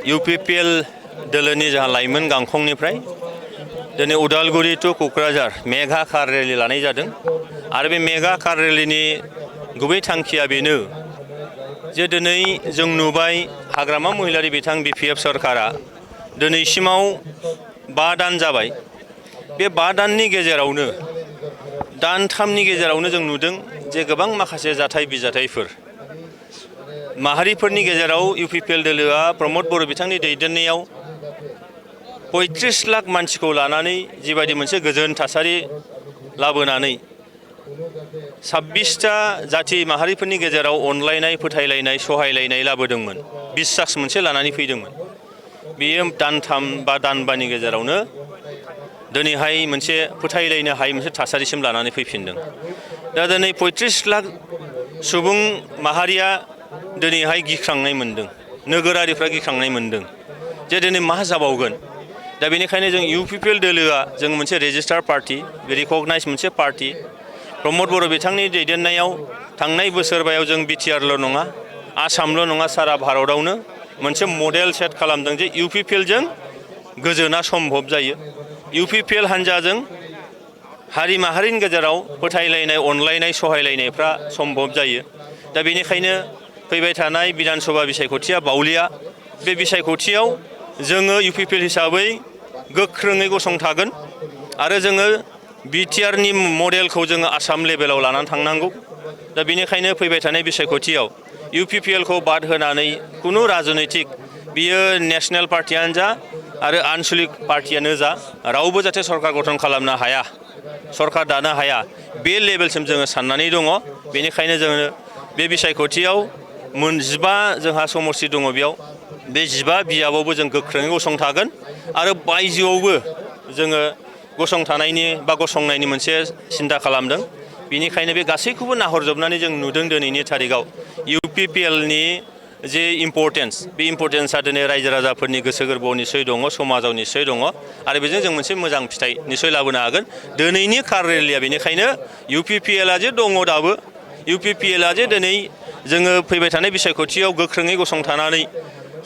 UPPL दोलोनि जोंहा लाइमोन गांखंनिफ्राय दिनै Udalguri to Kokrajhar mega car rally लानाय जादों आरो बे मेगा कार रेलिनि गुबै थांखिया बेनो जे दिनै जों नुबाय हाग्रामा महिलारि बिथां BPF सरकारा दिनैसिमाव 5 दान जाबाय। बे 5 दाननि गेजेरावनो दानथामनि गेजेरावनो जों नुदों जे गोबां माखासे जाथाय बिजाथायफोर माहारिफोरनि गेजेराव UPPL दोलोआ प्रमद बर' बिथांनि दैदेननायाव 35 लाख मानसिखौ लानानै जिबायदि मोनसे गोजोन थासारि लाबोनानै 26टा जाथि माहारिफोरनि गेजेराव अनलायनाय फोथायलायनाय सहायलायनाय लाबोदोंमोन बिश्वास मोनसे लानानै फैदोंमोन। बेयो दानथाम बा दानबानि गेजेरावनो दिनैहाय मोनसे फोथायलायनो हायै मोनसे थासारिसिम लानानै फैफिनदों। दा दिनै 35 लाख सुबुं माहारिया दिनैहाय गिख्रांनाय मोनदों, नोगोरारिफ्रा गिख्रांनाय मोनदों जे दिनै मा जाबावगोन। दा बेनिखायनो जों UPPL दोलोआ जों मोनसे रेजिस्टार पार्टी, रिकगनाइज मोनसे पार्टी। प्रमद बर' बिथांनि दैदेननायाव थांनाय बोसोरबायाव जों BTRल' नङा, आसामल' नङा, सारा भारतआवनो मोनसे मडेल सेट खालामदों जे UPPL जों गोजोना सम्भब जायो। UPPL हान्जाजों हारि माहारिनि गेजेराव फोथायलायनाय अनलायनाय सहायलायनायफ्रा सम्भब जायो। दा बेनिखायनो फैबाय थानाय बिधान सभा बिसायख'थिया बावलिया। बे बिसायख'थियाव जोङो UPPL हिसाबै गोख्रोङै गसंथागोन आरो जोङो BTRनि मडेलखौ जोङो आसाम लेभेलाव लानानै थांनांगौ। दा बेनिखायनो फैबाय थानाय बिसायख'थियाव UPPLखौ बाद होनानै खुनु राजनैतिक बियो नेशनेल पार्टियानो जा आरो आनसलिक पार्टियानो जा रावबो जाहाथे सरकार गठन खालामनो हाया, सरकार दानो हाया, बे लेभेलसिम जोङो साननानै दङ। बेनिखायनो जोङो बे बिसायख'थियाव 15 जोंहा समस्ति दङ। बेयाव बे 15 बियाबावबो जों गोख्रोङै गसंथागोन आरो बायजोआवबो जोङो गसंथानायनि बा गसंनायनि मोनसे सिन्था खालामदों। बेनिखायनो बे गासैखौबो नाहरजोबनानै जों नुदों दिनैनि थारिखआव UPPLनि जे इम्परटेन्स, बे इम्परटेन्सआ दिनै रायजो राजाफोरनि गोसो गोरबोआव निस्सय दङ, समाजाव निस्सय दङ आरो बेजों जों मोनसे मोजां फिथाइ निस्सय लाबोनो हागोन। दिनैनि कार रेलिया बेनिखायनो UPPLआ जे दङ दाबो, UPPLआ जे दिनै जोङो फैबाय थानाय बिसायख'थियाव गोख्रोङै गसंथानानै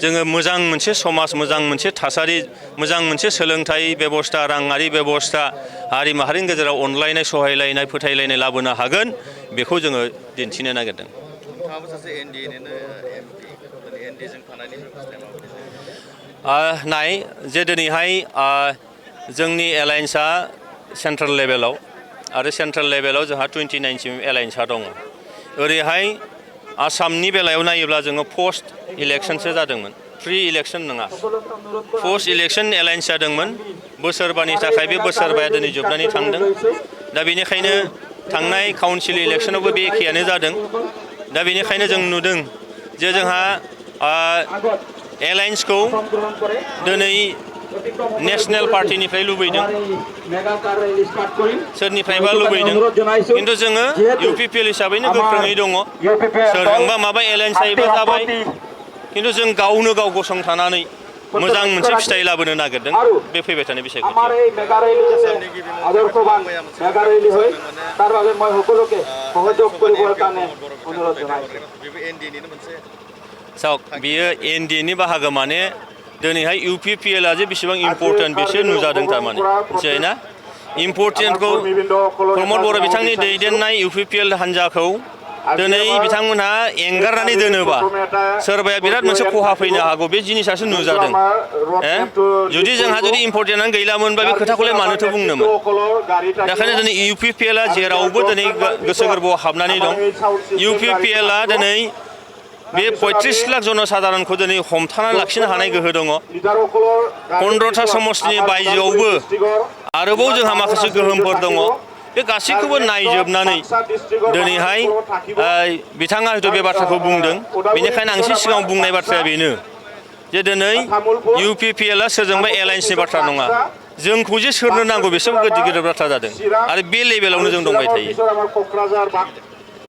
जोङो मोजां मोनसे समाज, मोजां मोनसे थासारि, मोजां मोनसे सोलोंथाइ बेबस्था, राङारि बेबस्था, हारि माहारिनि गेजेराव अनलायनाय सहायलायनाय फोथायलायनाय लाबोनो हागोन, बेखौ जोङो दिन्थिनो नागिरदों। नोंथाङाबो सासे NDAनिनो MP, NDAजों थानायनि बेबस्थाया माबायदि जायो? नाय जे दिनैहाय जोंनि एलायन्सआ सेन्ट्रेल लेभेलाव आरो सेन्ट्रेल लेभेलाव जोंहा 29सिम एलायन्सआ दङ। ओरैहाय आसामनि बेलायाव नायोब्ला जोङो पस्ट इलेक्सनसो जादोंमोन, प्रि इलेक्सन नङा। पस्ट इलेक्सन एलायन्स जादोंमोन बोसोरबानि थाखाय। बे बोसोरबाया दिनै जोबनानै थांदों। दा बेनिखायनो थांनाय काउन्सिल इलेक्सनावबो बे एखेयानो जादों। दा बेनिखायनो जों नुदों जे जोंहा एलायन्सखौ दिनै नेशनेल पार्टिनिफ्राय लुबैदों, सोरनिफ्रायबा लुबैदों, खिन्थु जोङो UPPL हिसाबैनो गोख्रोङै दङ। सोरजोंबा माबा एलायन्स जायोबा जाबाय, खिन्थु जों गावनो गाव गसंथानानै मोजां मोनसे फिथाइ लाबोनो नागिरदों बे फैबाय थानाय बिसायख'थियाव। आसामनि गिबि मन्थ्रि प्रमद बर'आ मोनसे बेबो NDAनिनो मोनसे बियो NDAनि बाहागो। माने दिनैहाय UPPLआ जे बेसेबां इम्परटेन्ट बेसो नुजादों थारमाने, मिथिबायना? इम्परटेन्टखौ प्रमद बर' बिथांनि दैदेननाय UPPL हान्जाखौ दिनै बिथांमोनहा एंगारनानै दोनोबा सोरबाया बिराद मोनसे खहा फैनो हागौ, बे जिनिसासो नुजादों। जुदि जोंहा जुदि इम्परटेन्टआनो गैलामोनबा बे खोथाखौलाय मानोथो बुंनोमोन। बेखायनो दिनै UPPLआ जेरावबो दिनै गोसो गोरबोआव हाबनानै दं। UPPLआ दिनै बे 35 लाख जनसाधारनखौ दिनै हमथानानै लाखिनो हानाय गोहो दङ। 15टा समस्तिनि बायजोआवबो आरोबाव जोंहा माखासे गोहोमफोर दङ। बे गासैखौबो नायजोबनानै दिनैहाय बिथाङा हयथ' बे बाथ्राखौ बुंदों। बेनिखायनो आं एसे सिगाङाव बुंनाय बाथ्राया बेनो जे दिनै UPPLआ सोरजोंबा एलायन्सनि बाथ्रा नङा, जोंखौ जे सोरनो नांगौ बेसो गिदिर गिदिर बाथ्रा जादों आरो बे लेभेलावनो जों दंबाय थायो।